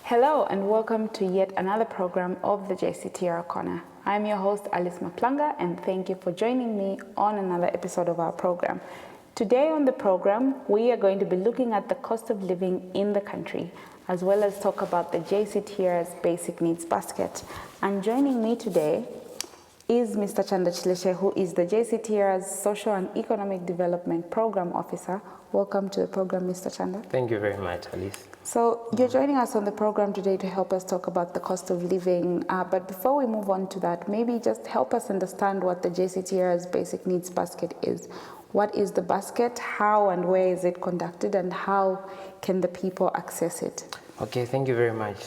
Hello and welcome to yet another program of the Jctr Corner. I'm your host Alice Maplanga and thank you for joining me on another episode of our program. Today on the program, we are going to be looking at the cost of living in the country, as well as talk about the Jctr's basic needs basket. And joining me today is Mr. Chanda Chileshe, who is the Jctr's Social and Economic Development Program Officer. Welcome to the program, Mr. Chanda. Thank you very much, Alice. So you're joining us on the program today to help us talk about the cost of living. But before we move on to that, maybe just help us understand what the Jctr's basic needs basket is. What is the basket? How and where is it conducted? And how can the people access it? Okay, thank you very much.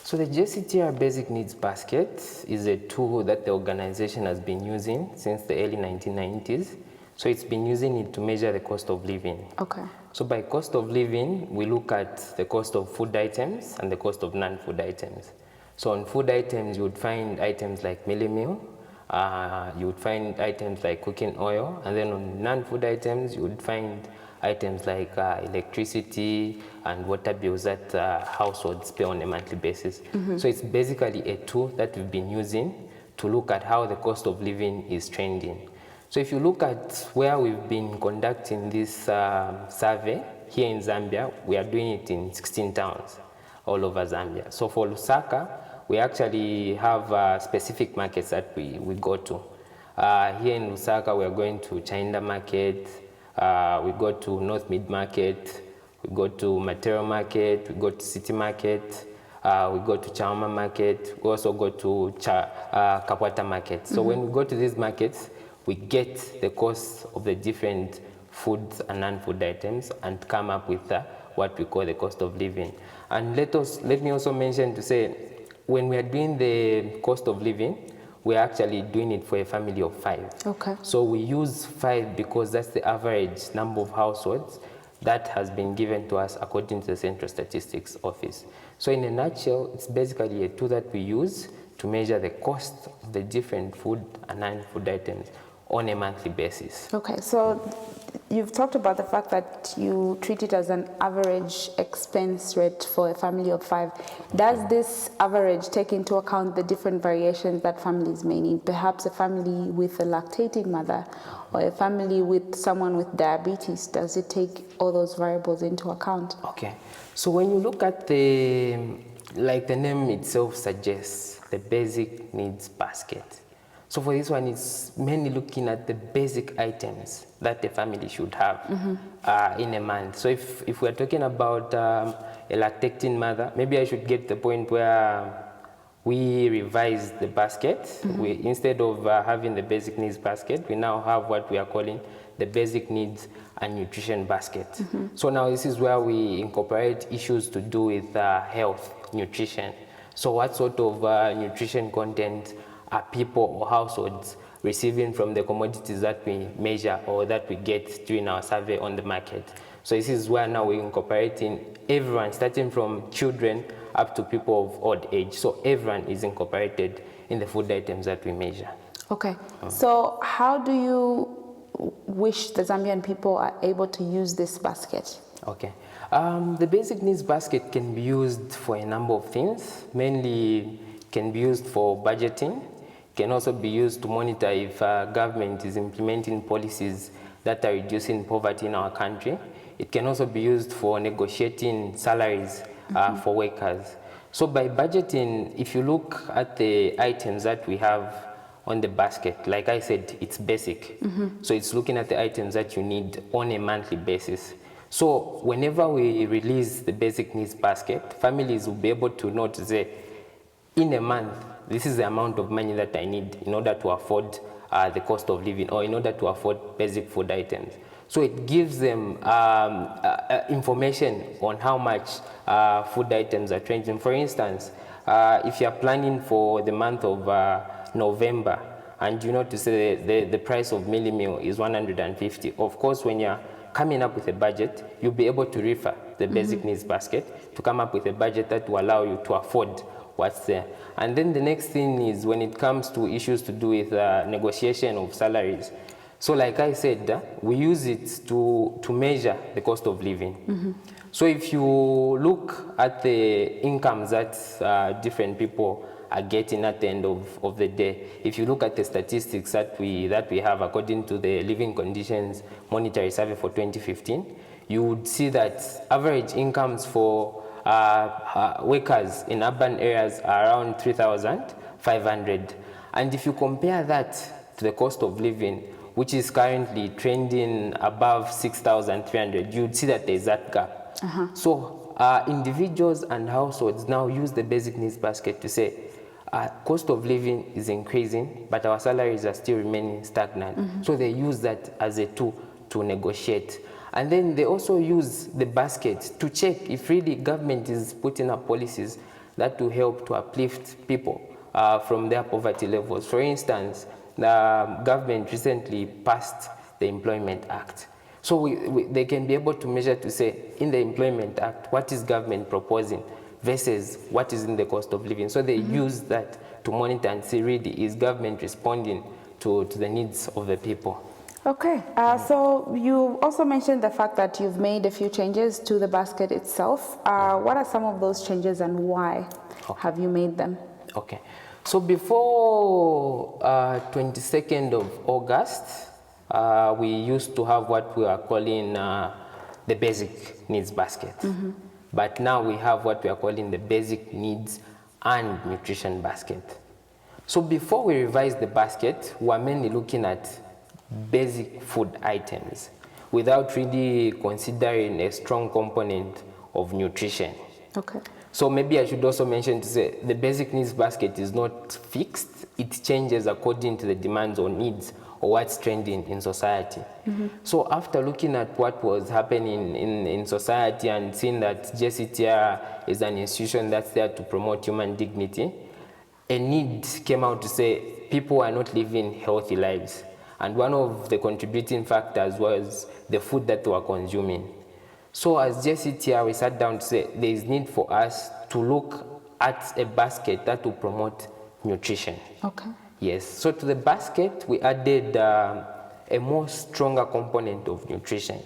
So the Jctr Basic Needs Basket is a tool that the organization has been using since the early 1990s. So it's been using it to measure the cost of living. Okay. So by cost of living, we look at the cost of food items and the cost of non-food items. So on food items, you would find items like mealie meal, you would find items like cooking oil, and then on non-food items, you would find items like electricity and water bills that households pay on a monthly basis. Mm-hmm. So it's basically a tool that we've been using to look at how the cost of living is trending. So if you look at where we've been conducting this survey here in Zambia, we are doing it in 16 towns all over Zambia. So for Lusaka, we actually have specific markets that we go to. Here in Lusaka, we are going to Chinda Market, we go to North Mid Market, we go to Matero Market, we go to City Market, we go to Chaoma Market, we also go to Kapwata Market. So when we go to these markets, we get the cost of the different foods and non-food items and come up with what we call the cost of living. And let me also mention to say, when we are doing the cost of living, we're actually doing it for a family of 5. Okay. So we use 5 because that's the average number of households that has been given to us according to the Central Statistics Office. So in a nutshell, it's basically a tool that we use to measure the cost of the different food and non-food items on a monthly basis. Okay, so you've talked about the fact that you treat it as an average expense rate for a family of 5. Does this average take into account the different variations that families may need? Perhaps a family with a lactating mother or a family with someone with diabetes, does it take all those variables into account? Okay, so when you look at like the name itself suggests, the basic needs basket. So for this one, it's mainly looking at the basic items that the family should have in a month. So if we're talking about a lactating mother, maybe I should get the point where we revise the basket. Instead of having the basic needs basket, we now have what we are calling the basic needs and nutrition basket. So now this is where we incorporate issues to do with health, nutrition. So what sort of nutrition content are people or households receiving from the commodities that we measure or that we get during our survey on the market. So this is where now we're incorporating everyone, starting from children up to people of old age. So everyone is incorporated in the food items that we measure. Okay, so how do you wish the Zambian people are able to use this basket? Okay, the basic needs basket can be used for a number of things. Mainly can be used for budgeting, can also be used to monitor if government is implementing policies that are reducing poverty in our country. It can also be used for negotiating salaries for workers. So by budgeting, if you look at the items that we have on the basket, like I said, it's basic. So it's looking at the items that you need on a monthly basis. So whenever we release the basic needs basket, families will be able to know to say, in a month, this is the amount of money that I need in order to afford the cost of living or in order to afford basic food items. So it gives them information on how much food items are changing. For instance, if you're planning for the month of November and you know to say the price of mealie meal is 150, of course when you're coming up with a budget, you'll be able to refer the basic needs basket to come up with a budget that will allow you to afford what's there. And then the next thing is when it comes to issues to do with negotiation of salaries. So like I said, we use it to measure the cost of living. So if you look at the incomes that different people are getting at the end of the day, if you look at the statistics that we have according to the Living Conditions Monetary Survey for 2015, you would see that average incomes for workers in urban areas are around 3,500. And if you compare that to the cost of living, which is currently trending above 6,300, you'd see that there's that gap. So individuals and households now use the basic needs basket to say, cost of living is increasing, but our salaries are still remaining stagnant. So they use that as a tool to negotiate. And then they also use the basket to check if really government is putting up policies that will help to uplift people from their poverty levels. For instance, the government recently passed the Employment Act. So they can be able to measure to say, in the Employment Act, what is government proposing versus what is in the cost of living. So they use that to monitor and see really is government responding to the needs of the people. Okay, so you also mentioned the fact that you've made a few changes to the basket itself. What are some of those changes and why have you made them? Okay, so before 22nd of August, we used to have what we are calling the basic needs basket. But now we have what we are calling the basic needs and nutrition basket. So before we revised the basket, we are mainly looking at basic food items without really considering a strong component of nutrition. Okay. So maybe I should also mention to say the basic needs basket is not fixed. It changes according to the demands or needs or what's trending in society. So after looking at what was happening in society and seeing that Jctr is an institution that's there to promote human dignity, a need came out to say people are not living healthy lives. And one of the contributing factors was the food that they were consuming. So as Jctr, we sat down to say there is need for us to look at a basket that will promote nutrition. Okay. Yes, so to the basket, we added a more stronger component of nutrition.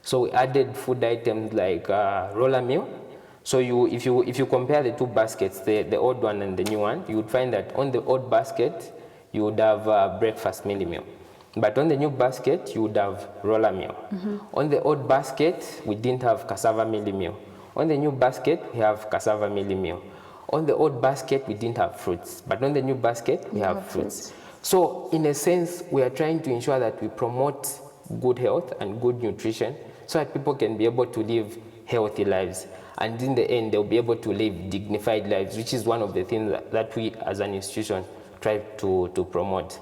So we added food items like roller meal. So if you compare the two baskets, the old one and the new one, you would find that on the old basket, you would have breakfast mini meal. But on the new basket, you would have roller meal. On the old basket, we didn't have cassava mealie meal. On the new basket, we have cassava mealie meal. On the old basket, we didn't have fruits. But on the new basket, we have fruits. So in a sense, we are trying to ensure that we promote good health and good nutrition so that people can be able to live healthy lives. And in the end, they'll be able to live dignified lives, which is one of the things that we as an institution try to promote.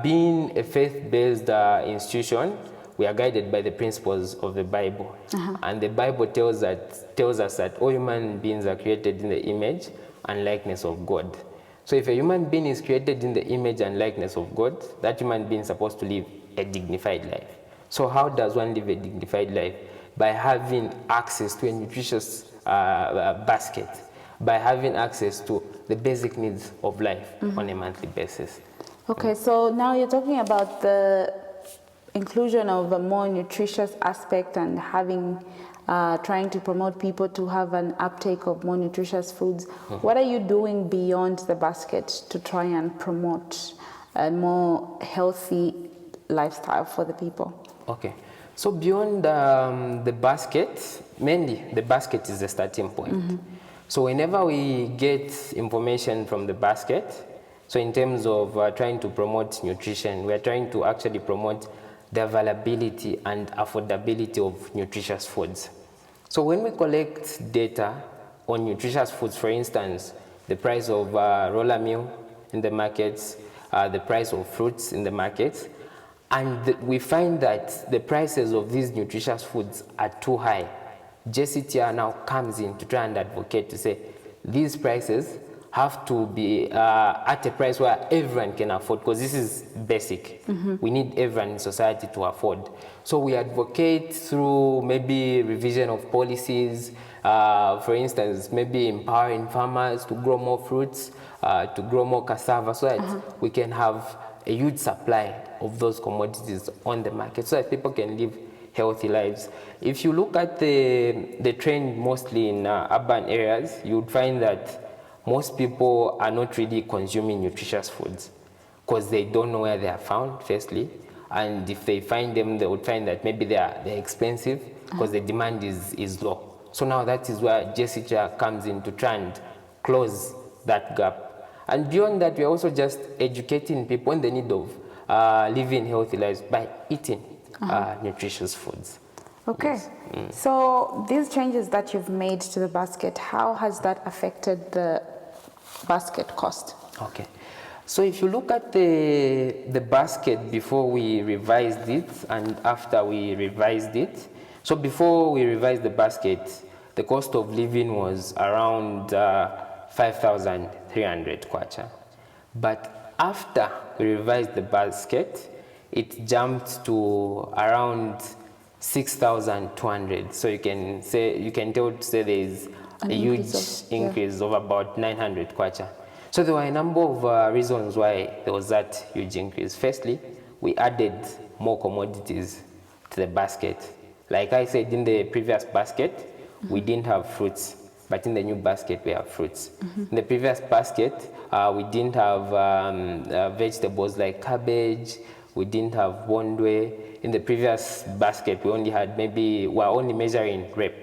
Being a faith-based institution, we are guided by the principles of the Bible. And the Bible tells us that all human beings are created in the image and likeness of God. So if a human being is created in the image and likeness of God, that human being is supposed to live a dignified life. So how does one live a dignified life? By having access to a nutritious basket, by having access to the basic needs of life on a monthly basis. Okay, so now you're talking about the inclusion of a more nutritious aspect and having, trying to promote people to have an uptake of more nutritious foods. What are you doing beyond the basket to try and promote a more healthy lifestyle for the people? Okay. So beyond the basket, mainly the basket is the starting point. So whenever we get information from the basket, so in terms of trying to promote nutrition, we are trying to actually promote the availability and affordability of nutritious foods. So when we collect data on nutritious foods, for instance, the price of roller meal in the markets, the price of fruits in the markets, and we find that the prices of these nutritious foods are too high, Jctr now comes in to try and advocate to say these prices have to be at a price where everyone can afford, because this is basic. We need everyone in society to afford. So we advocate through maybe revision of policies, for instance, maybe empowering farmers to grow more fruits, to grow more cassava, so that we can have a huge supply of those commodities on the market so that people can live healthy lives. If you look at the trend mostly in urban areas, you would find that most people are not really consuming nutritious foods because they don't know where they are found, firstly. And if they find them, they would find that maybe they're expensive because the demand is low. So now that is where Jctr comes in to try and close that gap. And beyond that, we're also just educating people on the need of living healthy lives by eating nutritious foods. Okay. Yes. So these changes that you've made to the basket, how has that affected the basket cost? Okay. So if you look at the basket before we revised it and after we revised it, so before we revised the basket, the cost of living was around 5,300 kwacha. But after we revised the basket, it jumped to around 6,200. So you can tell to say there is a huge increase of about 900 kwacha. So there were a number of reasons why there was that huge increase. Firstly, we added more commodities to the basket. Like I said, in the previous basket, we didn't have fruits, but in the new basket, we have fruits. In the previous basket, we didn't have vegetables like cabbage, we didn't have bondwe. In the previous basket, we only had we're only measuring grape,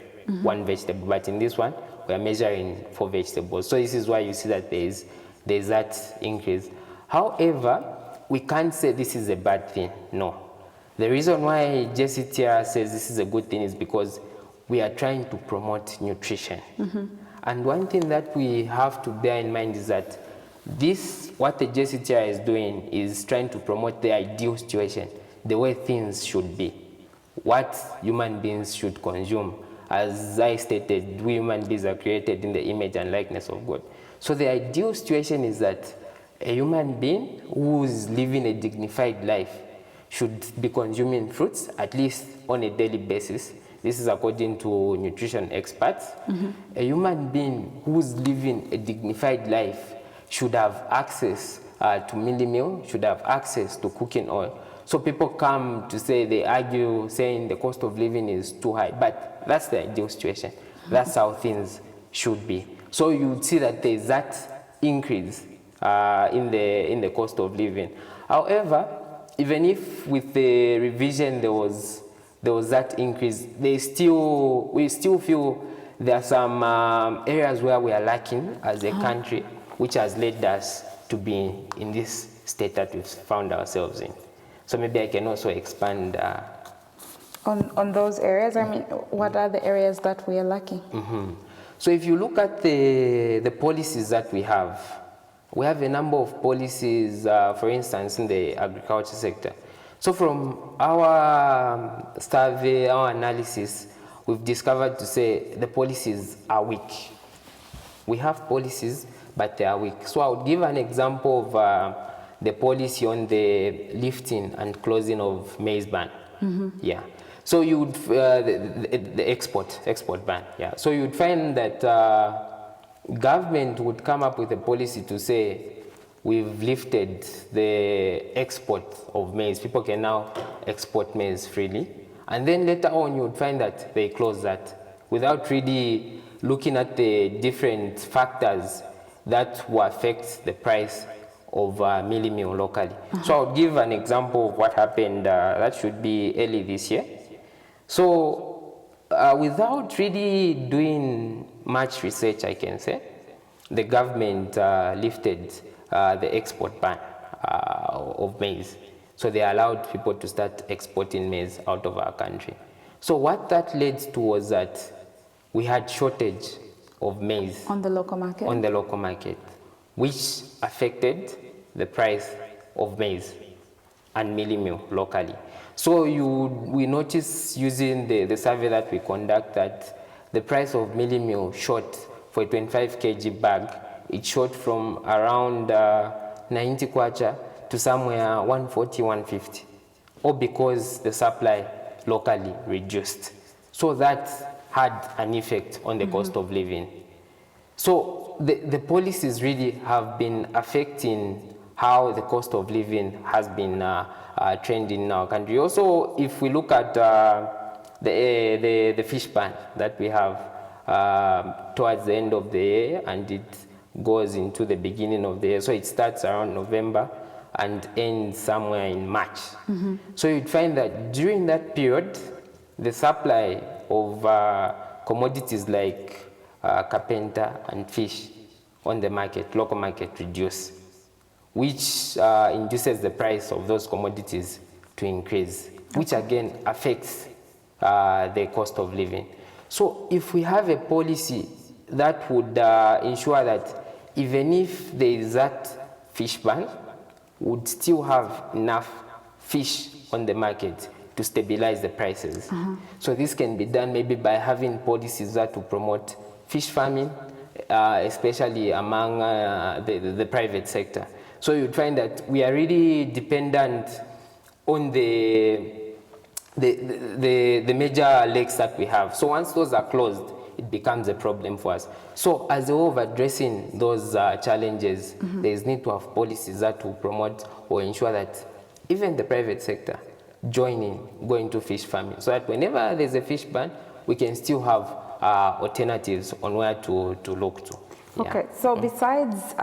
one vegetable, but in this one, we're measuring 4 vegetables. So this is why you see that there's that increase. However, we can't say this is a bad thing, no. The reason why Jctr says this is a good thing is because we are trying to promote nutrition. And one thing that we have to bear in mind is that what the Jctr is doing is trying to promote the ideal situation, the way things should be, what human beings should consume. As I stated, we human beings are created in the image and likeness of God. So the ideal situation is that a human being who is living a dignified life should be consuming fruits, at least on a daily basis. This is according to nutrition experts. A human being who's living a dignified life should have access to mealie meal, should have access to cooking oil. So people come to say, they argue saying the cost of living is too high, but that's the ideal situation. That's how things should be. So you would see that there's that increase in the cost of living. However, even if with the revision there was that increase, we still feel there are some areas where we are lacking as a country, which has led us to be in this state that we've found ourselves in. So maybe I can also expand on those areas. I mean, what are the areas that we are lacking? So if you look at the policies that we have a number of policies, for instance, in the agriculture sector. So from our survey, our analysis, we've discovered to say the policies are weak. We have policies, but they are weak. So I would give an example of the policy on the lifting and closing of maize ban. Yeah. So you would, the export ban, yeah. So you'd find that government would come up with a policy to say, we've lifted the export of maize. People can now export maize freely. And then later on, you would find that they close that without really looking at the different factors that will affect the price of mealie meal locally. So I'll give an example of what happened, that should be early this year. So without really doing much research, I can say, the government lifted the export ban of maize. So they allowed people to start exporting maize out of our country. So what that led to was that we had shortage of maize. On the local market? On the local market, which affected the price of maize and mealie meal locally. So we notice using the survey that we conduct that the price of mealie meal shot for a 25 kg bag, it shot from around 90 kwacha to somewhere 140, 150, all because the supply locally reduced. So that had an effect on the cost of living. So the policies really have been affecting how the cost of living has been trending in our country. Also, if we look at the fish ban that we have towards the end of the year, and it goes into the beginning of the year, so it starts around November and ends somewhere in March. So you'd find that during that period, the supply of commodities like carpenter and fish on the market, local market, reduce, which induces the price of those commodities to increase, which again affects the cost of living. So if we have a policy that would ensure that even if there is that fish ban, we would still have enough fish on the market to stabilize the prices. So this can be done maybe by having policies that will promote fish farming, especially among the private sector. So you'd find that we are really dependent on the major lakes that we have. So once those are closed, it becomes a problem for us. So as a way of addressing those challenges, there is need to have policies that will promote or ensure that even the private sector go into fish farming, so that whenever there's a fish ban, we can still have alternatives on where to look to. Okay, so besides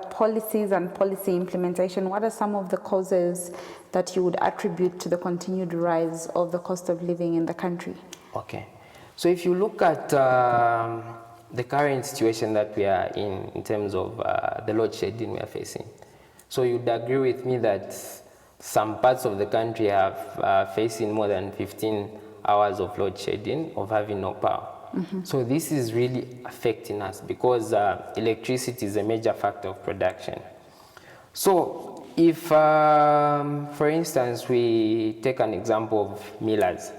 policies and policy implementation, what are some of the causes that you would attribute to the continued rise of the cost of living in the country? Okay, so if you look at the current situation that we are in terms of the load shedding we are facing, so you'd agree with me that some parts of the country are facing more than 15 hours of load shedding, of having no power. So this is really affecting us because electricity is a major factor of production. So if, for instance, we take an example of millers,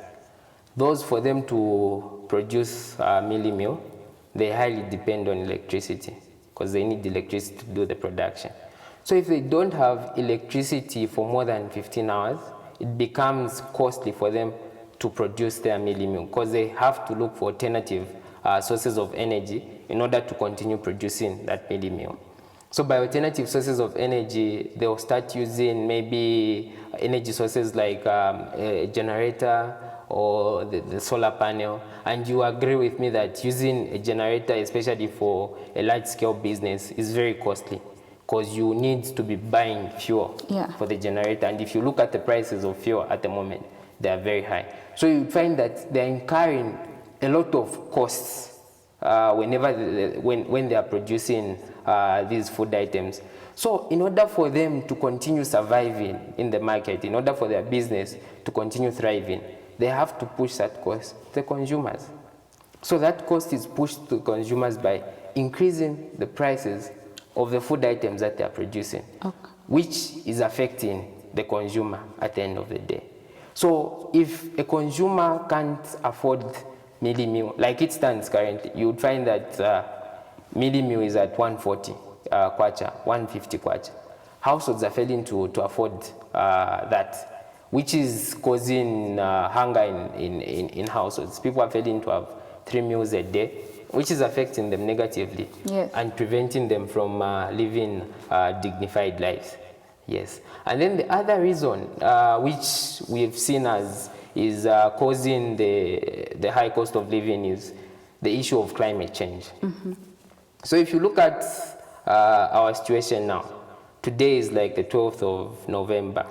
those for them to produce milling meal, they highly depend on electricity because they need electricity to do the production. So if they don't have electricity for more than 15 hours, it becomes costly for them to produce their milling meal because they have to look for alternative sources of energy in order to continue producing that milling meal. So by alternative sources of energy, they'll start using maybe energy sources like a generator or the solar panel. And you agree with me that using a generator, especially for a large-scale business, is very costly because you need to be buying fuel for the generator. And if you look at the prices of fuel at the moment, they are very high. So you find that they're incurring a lot of costs when they are producing these food items. So in order for them to continue surviving in the market, in order for their business to continue thriving, they have to push that cost to the consumers. So that cost is pushed to consumers by increasing the prices of the food items that they are producing, which is affecting the consumer at the end of the day. So if a consumer can't afford milling meal, like it stands currently, you would find that milling meal is at 140 kwacha, 150 kwacha. Households are failing to afford that, which is causing hunger in households. People are failing to have 3 meals a day, which is affecting them negatively and preventing them from living dignified lives. Yes, and then the other reason which we've seen is causing the high cost of living is the issue of climate change. So if you look at our situation now, today is like the 12th of November.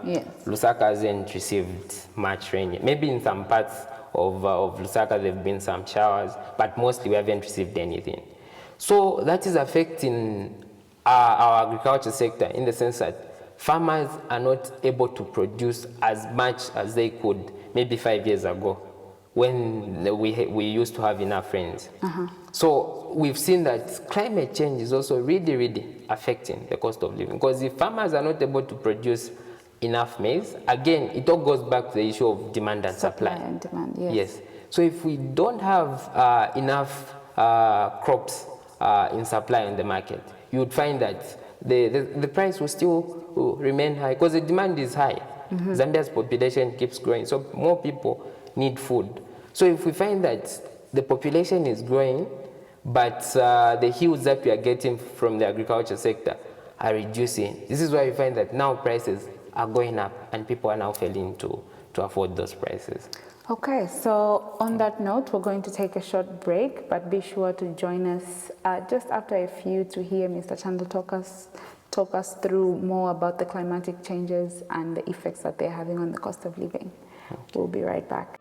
Lusaka hasn't received much rain yet. Maybe in some parts of Lusaka there have been some showers, but mostly we haven't received anything. So that is affecting our agriculture sector in the sense that farmers are not able to produce as much as they could maybe 5 years ago when we used to have enough rains. So we've seen that climate change is also really, really affecting the cost of living, because if farmers are not able to produce enough maize, again, it all goes back to the issue of demand and supply. And demand, yes. So if we don't have enough crops in supply on the market, you would find that the price will still remain high because the demand is high. Zambia's population keeps growing, so more people need food. So if we find that the population is growing, but the yields that we are getting from the agriculture sector are reducing. This is why you find that now prices are going up and people are now failing to afford those prices. Okay, so on that note, we're going to take a short break, but be sure to join us just after a few to hear Mr. Chandler talk us through more about the climatic changes and the effects that they're having on the cost of living. Okay. We'll be right back.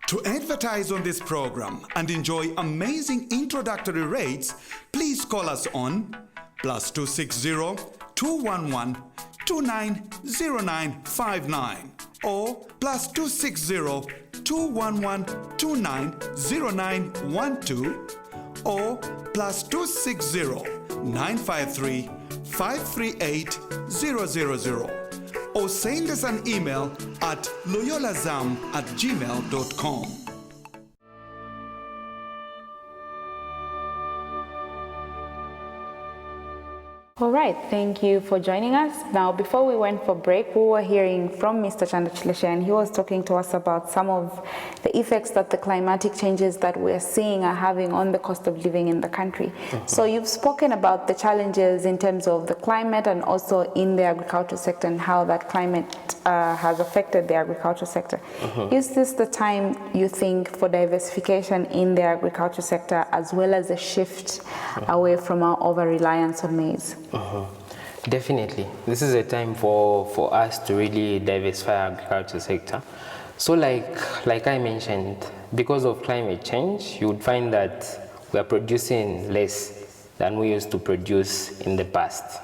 To advertise on this program and enjoy amazing introductory rates, please call us on +260 211 290959 or +260 211 290912 or +260 953 538 000 or send us an email at loyolazam@gmail.com. All right, thank you for joining us. Now, before we went for break, we were hearing from Mr. Chandler, and he was talking to us about some of the effects that the climatic changes that we're seeing are having on the cost of living in the country. So you've spoken about the challenges in terms of the climate and also in the agriculture sector and how that climate has affected the agriculture sector. Is this the time you think for diversification in the agriculture sector as well as a shift away from our over-reliance on maize? Definitely. This is a time for us to really diversify our agriculture sector. So like I mentioned, because of climate change, you would find that we are producing less than we used to produce in the past.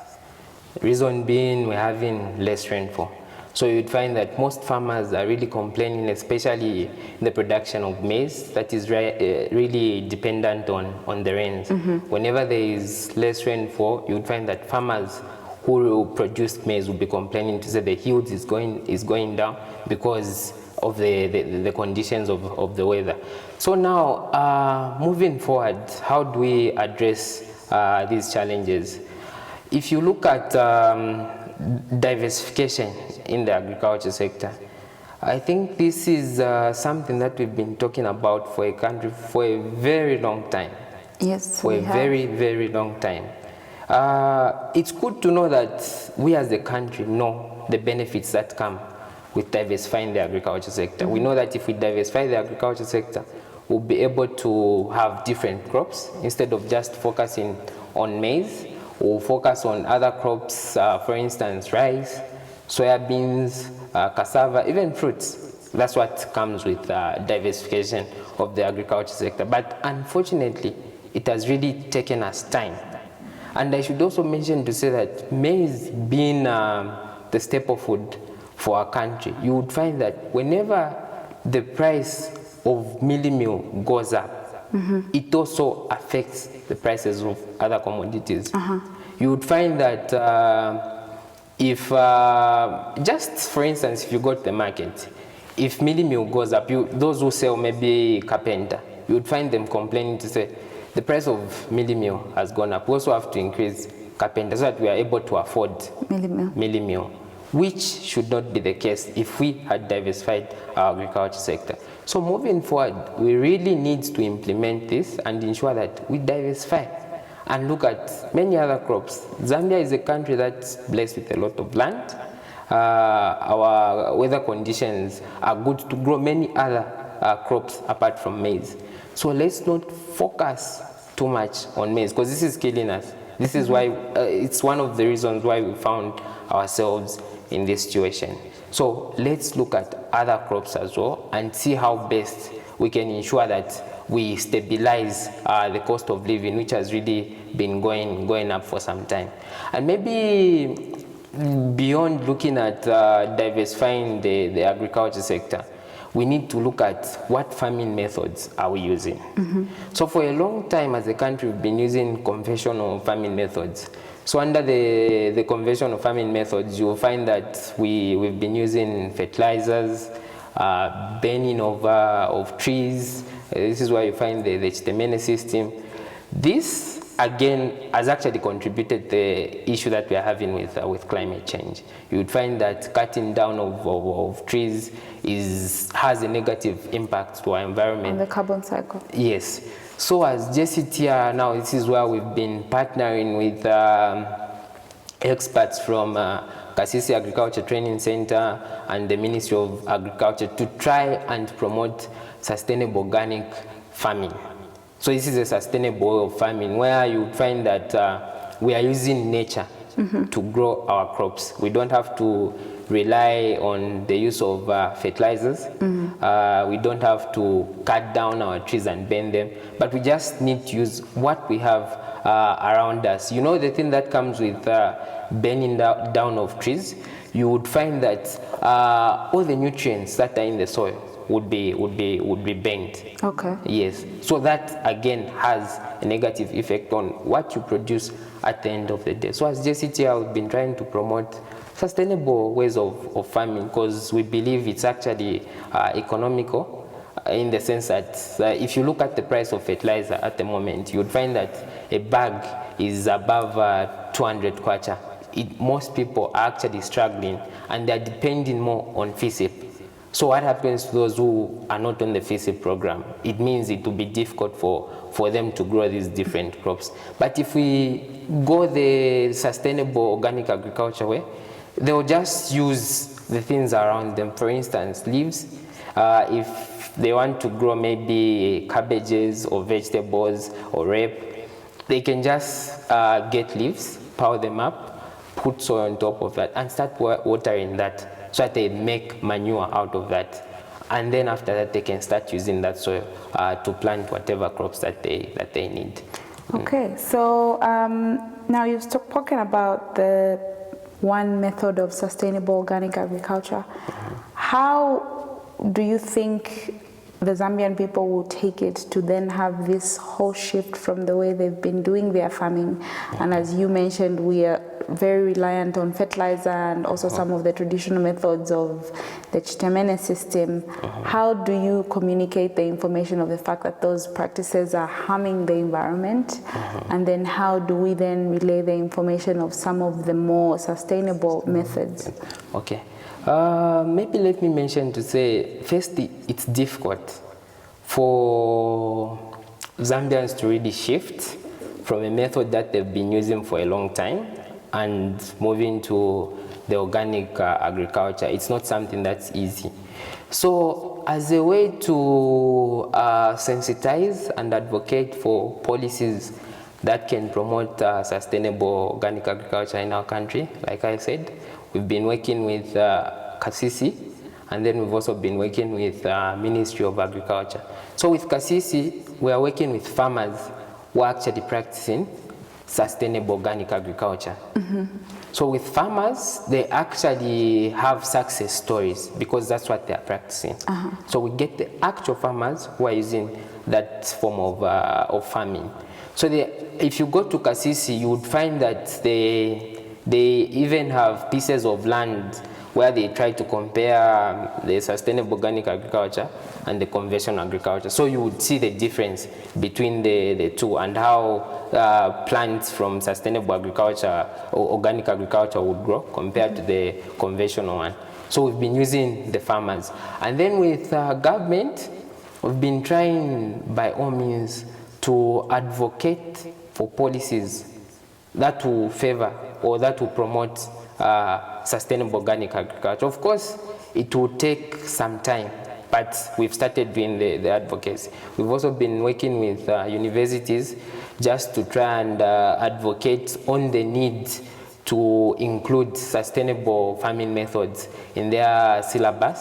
Reason being, we're having less rainfall. So you'd find that most farmers are really complaining, especially in the production of maize, that is really dependent on the rains. Whenever there is less rainfall, you'd find that farmers who produce maize will be complaining to say the yield is going down because of the conditions of the weather. So now, moving forward, how do we address these challenges? If you look at diversification in the agriculture sector, I think this is something that we've been talking about for a country for a very long time. Yes, for a very, very long time. It's good to know that we as a country know the benefits that come with diversifying the agriculture sector. We know that if we diversify the agriculture sector, we'll be able to have different crops instead of just focusing on maize. We'll focus on other crops, for instance, rice, soybeans, cassava, even fruits. That's what comes with diversification of the agriculture sector. But unfortunately, it has really taken us time. And I should also mention to say that maize being the staple food for our country, you would find that whenever the price of mealie meal goes up, it also affects the prices of other commodities. You would find that if, just for instance, if you go to the market, if mealie meal goes up, those who sell maybe carpenter, you would find them complaining to say, the price of mealie meal has gone up. We also have to increase carpenter so that we are able to afford mealie meal, which should not be the case if we had diversified our agriculture sector. So moving forward, we really need to implement this and ensure that we diversify and look at many other crops. Zambia is a country that's blessed with a lot of land. Our weather conditions are good to grow many other crops apart from maize. So let's not focus too much on maize because this is killing us. This is why, it's one of the reasons why we found ourselves in this situation. So let's look at other crops as well and see how best we can ensure that we stabilize the cost of living, which has really been going up for some time. And maybe beyond looking at diversifying the agriculture sector, we need to look at what farming methods are we using. So for a long time as a country, we've been using conventional farming methods. So under the conventional farming methods, you'll find that we've been using fertilizers, burning of trees. This is why you find the Jctr system. This again has actually contributed the issue that we are having with climate change. You would find that cutting down of trees has a negative impact to our environment. On the carbon cycle. Yes. So as Jctr now, this is where we've been partnering with experts from Kasisi Agriculture Training Center and the Ministry of Agriculture to try and promote sustainable organic farming. So this is a sustainable way of farming where you find that we are using nature to grow our crops. We don't have to rely on the use of fertilizers. We don't have to cut down our trees and burn them, but we just need to use what we have around us. You know, the thing that comes with burning down of trees, you would find that all the nutrients that are in the soil would be burnt. Okay. Yes. So that again has a negative effect on what you produce at the end of the day. So as Jctr, we've been trying to promote sustainable ways of farming because we believe it's actually economical in the sense that if you look at the price of fertilizer at the moment, you would find that a bag is above 200 kwacha. Most people are actually struggling and they're depending more on FISIP. So what happens to those who are not on the FISIP program? It means it will be difficult for them to grow these different crops. But if we go the sustainable organic agriculture way, they'll just use the things around them. For instance, leaves. If they want to grow maybe cabbages or vegetables or rape, they can just get leaves, pile them up, put soil on top of that and start watering that so that they make manure out of that. And then after that, they can start using that soil to plant whatever crops that they need. Okay, so now you've spoken about the one method of sustainable organic agriculture. How do you think the Zambian people will take it to then have this whole shift from the way they've been doing their farming? And as you mentioned, we are very reliant on fertilizer and also some of the traditional methods of the Jctr system. How do you communicate the information of the fact that those practices are harming the environment? And then how do we then relay the information of some of the more sustainable methods? Okay. Maybe let me mention to say, first, it's difficult for Zambians to really shift from a method that they've been using for a long time and moving to the organic agriculture. It's not something that's easy. So as a way to sensitize and advocate for policies that can promote sustainable organic agriculture in our country, like I said, we've been working with Kasisi, and then we've also been working with Ministry of Agriculture. So with Kasisi, we are working with farmers who are actually practicing sustainable organic agriculture. So with farmers, they actually have success stories because that's what they are practicing. So we get the actual farmers who are using that form of farming. So if you go to Kasisi, you would find that they even have pieces of land where they try to compare the sustainable organic agriculture and the conventional agriculture. So you would see the difference between the two and how plants from sustainable agriculture or organic agriculture would grow compared to the conventional one. So we've been using the farmers. And then with government, we've been trying by all means to advocate for policies that will favor or that will promote sustainable organic agriculture. Of course, it will take some time, but we've started doing the advocacy. We've also been working with universities just to try and advocate on the need to include sustainable farming methods in their syllabus.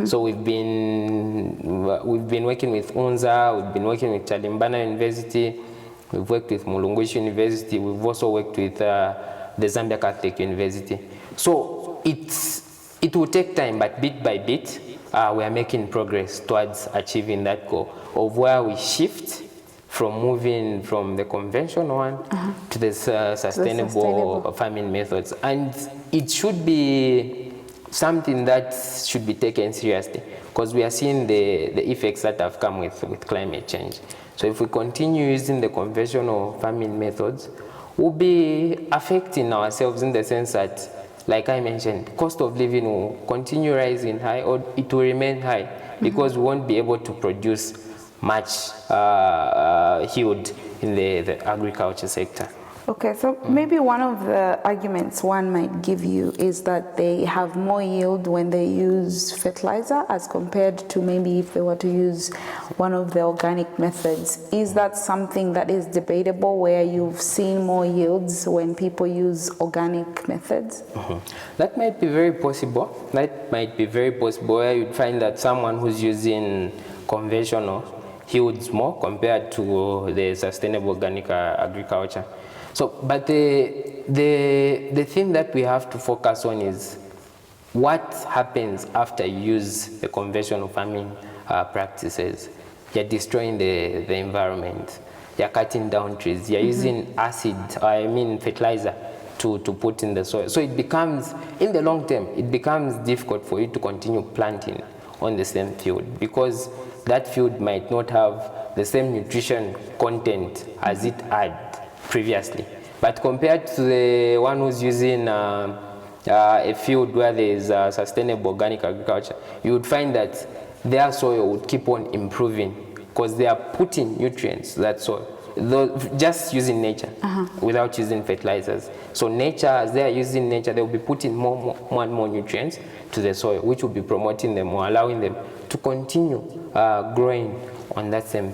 So we've been working with UNZA, we've been working with Chalimbana University, we've worked with Mulungushi University, we've also worked with the Zambia Catholic University. So it will take time, but bit by bit, we are making progress towards achieving that goal of where we shift from moving from the conventional one to the sustainable farming methods. And it should be something that should be taken seriously because we are seeing the effects that have come with climate change. So if we continue using the conventional farming methods, we'll be affecting ourselves in the sense that, like I mentioned, cost of living will continue rising high, or it will remain high, because we won't be able to produce much yield in the agriculture sector. Okay, so maybe one of the arguments one might give you is that they have more yield when they use fertilizer as compared to maybe if they were to use one of the organic methods. Is that something that is debatable, where you've seen more yields when people use organic methods? That might be very possible. That might be very possible, where you'd find that someone who's using conventional yields more compared to the sustainable organic agriculture. So, but the thing that we have to focus on is what happens after you use the conventional farming practices. You're destroying the environment. You're cutting down trees. You're using fertilizer to put in the soil. So it becomes, in the long term, it becomes difficult for you to continue planting on the same field, because that field might not have the same nutrition content as it had previously. But compared to the one who's using a field where there is sustainable organic agriculture, you would find that their soil would keep on improving, because they are putting nutrients to that soil, just using nature without using fertilizers. So nature, as they are using nature, they will be putting more and more nutrients to the soil, which will be promoting them or allowing them to continue growing on that same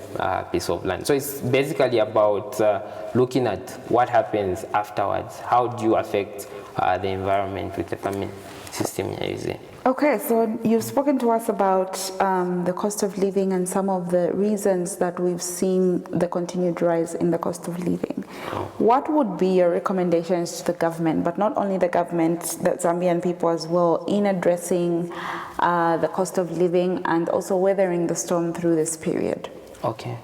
piece of land. So it's basically about looking at what happens afterwards. How do you affect the environment with the farming system you're using? Okay, so you've spoken to us about the cost of living and some of the reasons that we've seen the continued rise in the cost of living. What would be your recommendations to the government, but not only the government, the Zambian people as well, in addressing the cost of living and also weathering the storm through this period? Okay.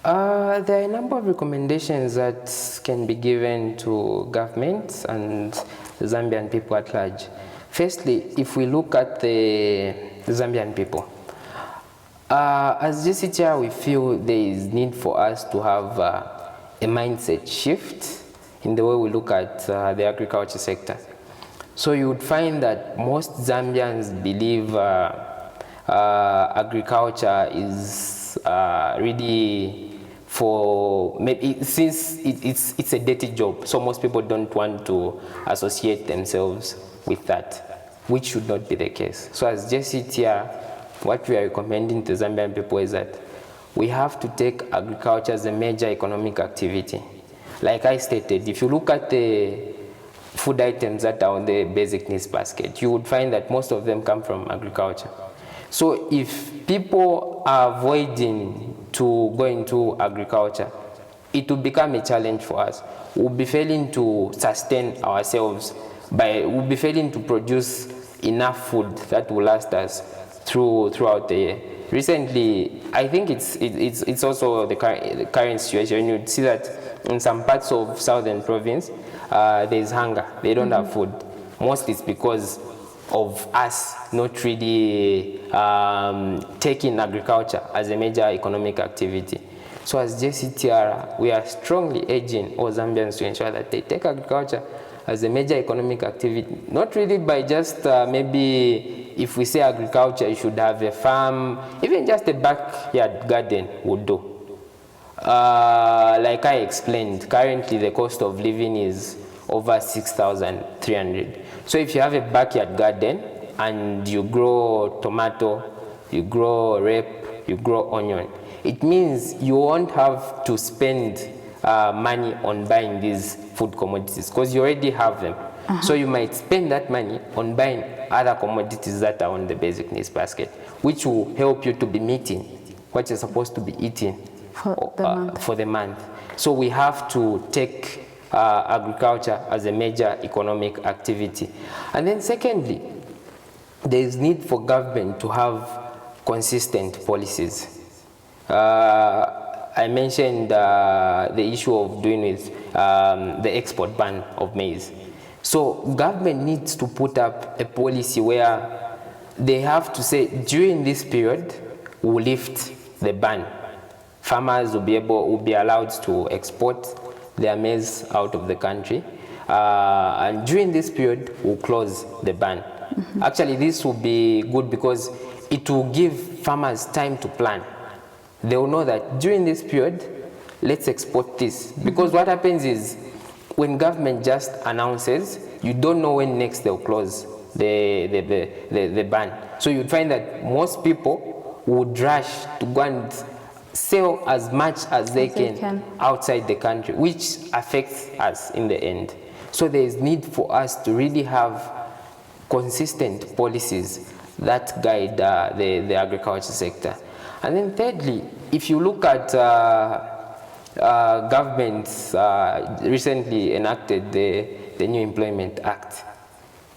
There are a number of recommendations that can be given to governments and the Zambian people at large. Firstly, if we look at the Zambian people, as Jctr, we feel there is need for us to have a mindset shift in the way we look at the agriculture sector. So you would find that most Zambians believe agriculture is really for, maybe since it's a dirty job, so most people don't want to associate themselves with that, which should not be the case. So as Jctr, what we are recommending to Zambian people is that we have to take agriculture as a major economic activity. Like I stated, if you look at the food items that are on the basic needs basket, you would find that most of them come from agriculture. So if people are avoiding to go into agriculture, it will become a challenge for us. We'll be failing to sustain ourselves, we'll be failing to produce enough food that will last us throughout the year. Recently, I think it's also the current situation. You'd see that in some parts of southern province, there's hunger. They don't have food. Mostly it's because of us not really taking agriculture as a major economic activity. So as Jctr, we are strongly urging all Zambians to ensure that they take agriculture as a major economic activity, not really by just maybe if we say agriculture, you should have a farm, even just a backyard garden would do. Like I explained, currently the cost of living is over 6,300. So if you have a backyard garden and you grow tomato, you grow rape, you grow onion, it means you won't have to spend money on buying these food commodities because you already have them. So you might spend that money on buying other commodities that are on the basic needs basket, which will help you to be meeting what you're supposed to be eating for the month. So we have to take agriculture as a major economic activity. And then secondly, there is need for government to have consistent policies. I mentioned the issue of doing with the export ban of maize. So government needs to put up a policy where they have to say, during this period, we'll lift the ban. farmers will be allowed to export their maize out of the country. And during this period, we'll close the ban. Actually, this will be good because it will give farmers time to plan. They will know that during this period, let's export this. Because what happens is, when government just announces, you don't know when next they'll close the ban. So you'd find that most people would rush to go and sell as much as they can outside the country, which affects us in the end. So there is need for us to really have consistent policies that guide the agriculture sector. And then thirdly, if you look at governments recently enacted the New Employment Act,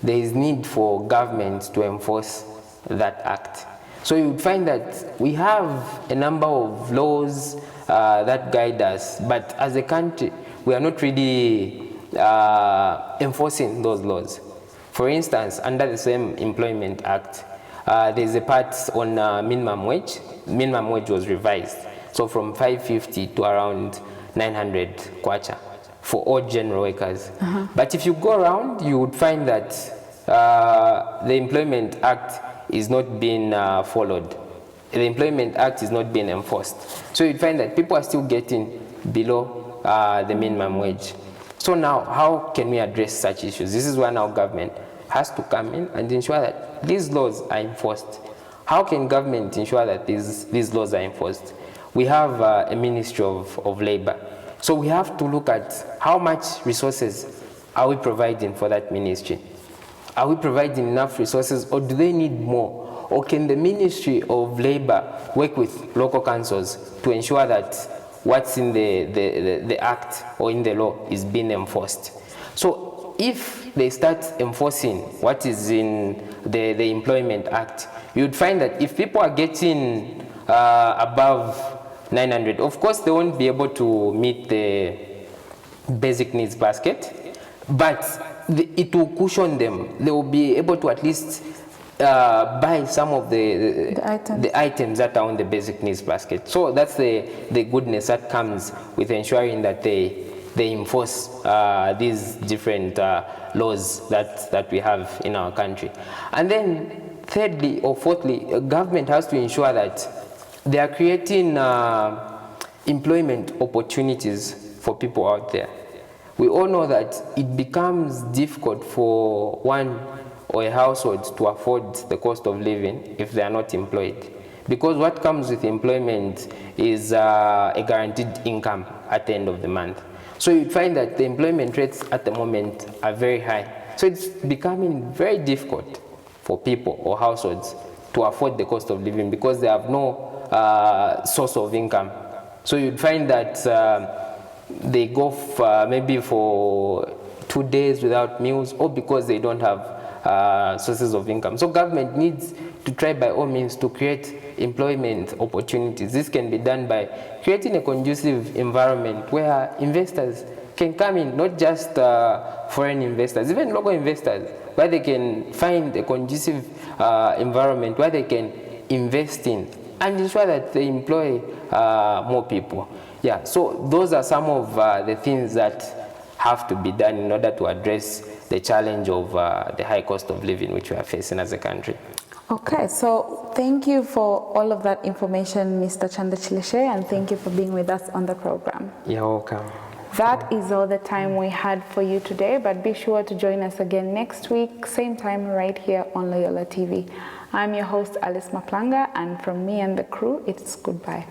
there is need for governments to enforce that act. So you would find that we have a number of laws that guide us, but as a country, we are not really enforcing those laws. For instance, under the same Employment Act, there's a part on minimum wage. Minimum wage was revised, so from 550 to around 900 kwacha for all general workers. But if you go around, you would find that the Employment Act is not being followed. The Employment Act is not being enforced. So you'd find that people are still getting below the minimum wage. So now, how can we address such issues? This is where now government has to come in and ensure that these laws are enforced. How can government ensure that these laws are enforced? We have a Ministry of Labor. So we have to look at how much resources are we providing for that ministry. Are we providing enough resources, or do they need more? Or can the Ministry of Labor work with local councils to ensure that what's in the act or in the law is being enforced? So if they start enforcing what is in the Employment Act, you'd find that if people are getting above 900, of course they won't be able to meet the basic needs basket, but it will cushion them. They will be able to at least buy some of the items that are on the basic needs basket. So that's the goodness that comes with ensuring that they enforce these different laws that we have in our country. And then thirdly or fourthly, government has to ensure that they are creating employment opportunities for people out there. We all know that it becomes difficult for one or a household to afford the cost of living if they are not employed. Because what comes with employment is a guaranteed income at the end of the month. So you find that the employment rates at the moment are very high. So it's becoming very difficult for people or households to afford the cost of living because they have no source of income. So you'd find that they go maybe for 2 days without meals, or because they don't have sources of income. So government needs to try by all means to create employment opportunities. This can be done by creating a conducive environment where investors can come in, not just foreign investors, even local investors, where they can find a conducive environment where they can invest in and ensure that they employ more people. Yeah, so those are some of the things that have to be done in order to address the challenge of the high cost of living which we are facing as a country. Okay, so thank you for all of that information, Mr. Chandachileshe, and thank you for being with us on the program. You're welcome. That is all the time we had for you today, but be sure to join us again next week, same time right here on Loyola TV. I'm your host, Alice Maplanga, and from me and the crew, it's goodbye.